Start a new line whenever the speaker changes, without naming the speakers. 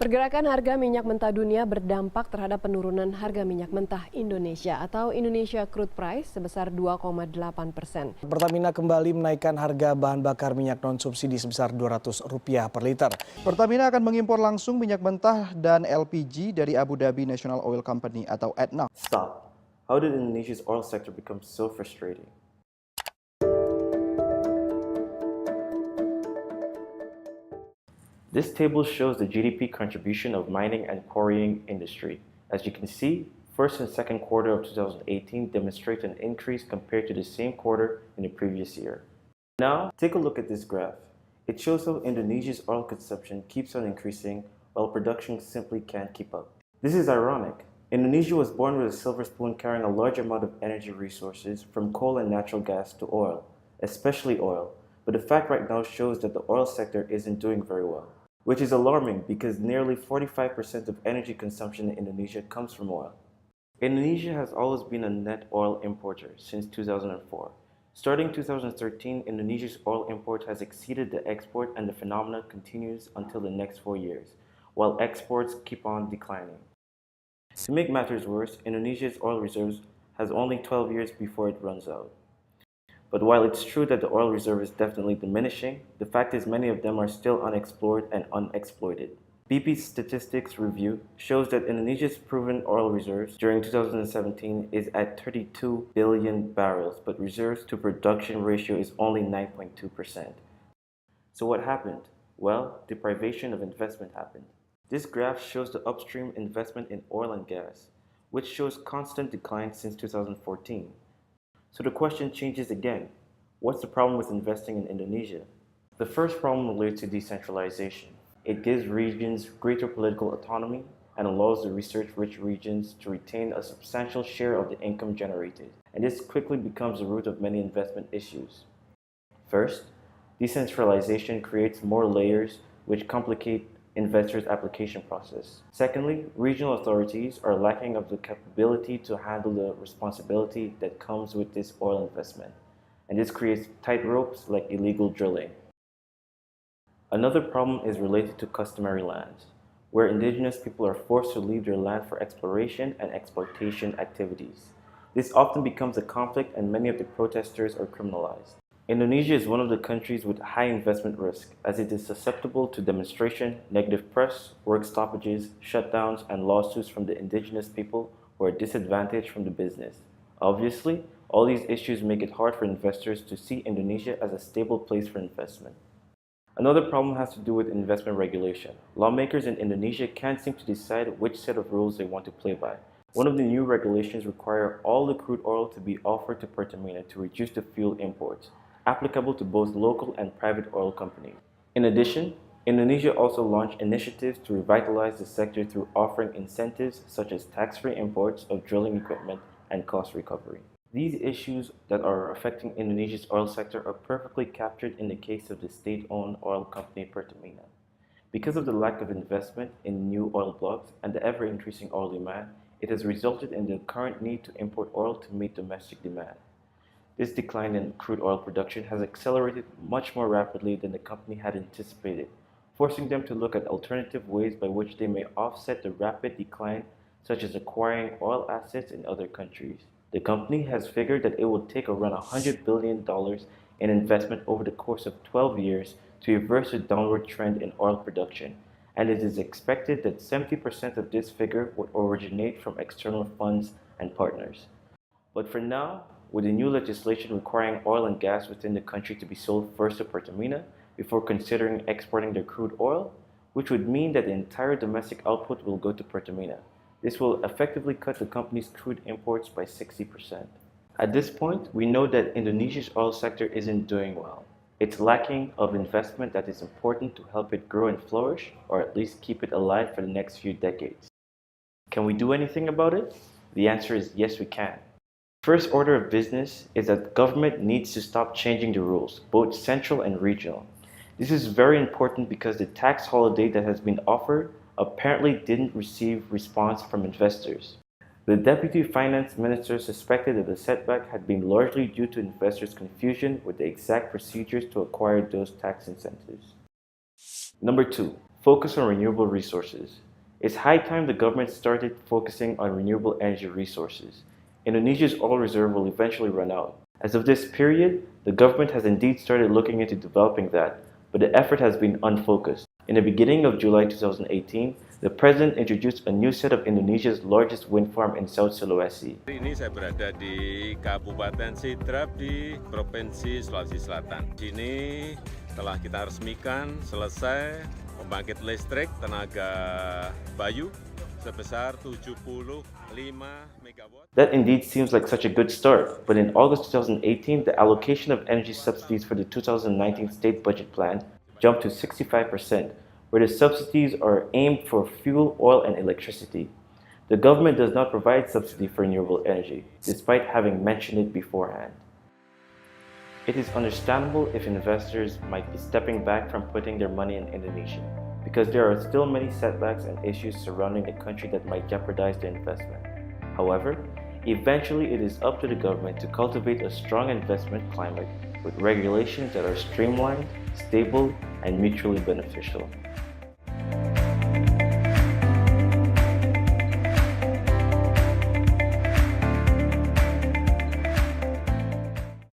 Pergerakan harga minyak mentah dunia berdampak terhadap penurunan harga minyak mentah Indonesia atau Indonesia Crude Price sebesar 2,8%.
Pertamina kembali menaikkan harga bahan bakar minyak non-subsidi sebesar Rp200 per liter.
Pertamina akan mengimpor langsung minyak mentah dan LPG dari Abu Dhabi National Oil Company atau ADNOC.
Stop. How did Indonesia's oil sector become so frustrating? This table shows the GDP contribution of mining and quarrying industry. As you can see, first and second quarter of 2018 demonstrate an increase compared to the same quarter in the previous year. Now, take a look at this graph. It shows how Indonesia's oil consumption keeps on increasing while production simply can't keep up. This is ironic. Indonesia was born with a silver spoon carrying a large amount of energy resources from coal and natural gas to oil, especially oil. But the fact right now shows that the oil sector isn't doing very well, which is alarming because nearly 45% of energy consumption in Indonesia comes from oil. Indonesia has always been a net oil importer since 2004. Starting 2013, Indonesia's oil import has exceeded the export, and the phenomenon continues until the next 4 years, while exports keep on declining. To make matters worse, Indonesia's oil reserves has only 12 years before it runs out. But while it's true that the oil reserve is definitely diminishing, the fact is many of them are still unexplored and unexploited. BP's statistics review shows that Indonesia's proven oil reserves during 2017 is at 32 billion barrels, but reserves to production ratio is only 9.2%. So what happened? Well, deprivation of investment happened. This graph shows the upstream investment in oil and gas, which shows constant decline since 2014. So the question changes again. What's the problem with investing in Indonesia? The first problem relates to decentralization. It gives regions greater political autonomy and allows the research-rich regions to retain a substantial share of the income generated. And this quickly becomes the root of many investment issues. First, decentralization creates more layers which complicate investors' application process. Secondly, regional authorities are lacking of the capability to handle the responsibility that comes with this oil investment, and this creates tight ropes like illegal drilling. Another problem is related to customary lands, where indigenous people are forced to leave their land for exploration and exploitation activities. This often becomes a conflict, and many of the protesters are criminalized. Indonesia is one of the countries with high investment risk, as it is susceptible to demonstration, negative press, work stoppages, shutdowns, and lawsuits from the indigenous people who are disadvantaged from the business. Obviously, all these issues make it hard for investors to see Indonesia as a stable place for investment. Another problem has to do with investment regulation. Lawmakers in Indonesia can't seem to decide which set of rules they want to play by. One of the new regulations require all the crude oil to be offered to Pertamina to reduce the fuel imports, applicable to both local and private oil companies. In addition, Indonesia also launched initiatives to revitalize the sector through offering incentives such as tax-free imports of drilling equipment and cost recovery. These issues that are affecting Indonesia's oil sector are perfectly captured in the case of the state-owned oil company Pertamina. Because of the lack of investment in new oil blocks and the ever-increasing oil demand, it has resulted in the current need to import oil to meet domestic demand. This decline in crude oil production has accelerated much more rapidly than the company had anticipated, forcing them to look at alternative ways by which they may offset the rapid decline, such as acquiring oil assets in other countries. The company has figured that it will take around $100 billion in investment over the course of 12 years to reverse the downward trend in oil production, and it is expected that 70% of this figure would originate from external funds and partners. But for now, with the new legislation requiring oil and gas within the country to be sold first to Pertamina before considering exporting their crude oil, which would mean that the entire domestic output will go to Pertamina. This will effectively cut the company's crude imports by 60%. At this point, we know that Indonesia's oil sector isn't doing well. It's lacking of investment that is important to help it grow and flourish, or at least keep it alive for the next few decades. Can we do anything about it? The answer is yes, we can. First order of business is that government needs to stop changing the rules, both central and regional. This is very important because the tax holiday that has been offered apparently didn't receive response from investors. The Deputy Finance Minister suspected that the setback had been largely due to investors' confusion with the exact procedures to acquire those tax incentives. Number 2. focus on renewable resources. It's high time the government started focusing on renewable energy resources. Indonesia's oil reserve will eventually run out. As of this period, the government has indeed started looking into developing that, but the effort has been unfocused. In the beginning of July 2018, the President introduced a new set of Indonesia's largest wind farm in South Sulawesi.
Ini saya berada di Kabupaten Sidrap di Provinsi Sulawesi Selatan. Di sini telah kita resmikan selesai pembangkit listrik tenaga bayu sebesar 75 megawatt.
That indeed seems like such a good start, but in August 2018, the allocation of energy subsidies for the 2019 state budget plan jumped to 65%, where the subsidies are aimed for fuel, oil, and electricity. The government does not provide subsidy for renewable energy, despite having mentioned it beforehand. It is understandable if investors might be stepping back from putting their money in Indonesia, because there are still many setbacks and issues surrounding the country that might jeopardize the investment. However, eventually it is up to the government to cultivate a strong investment climate with regulations that are streamlined, stable, and mutually beneficial.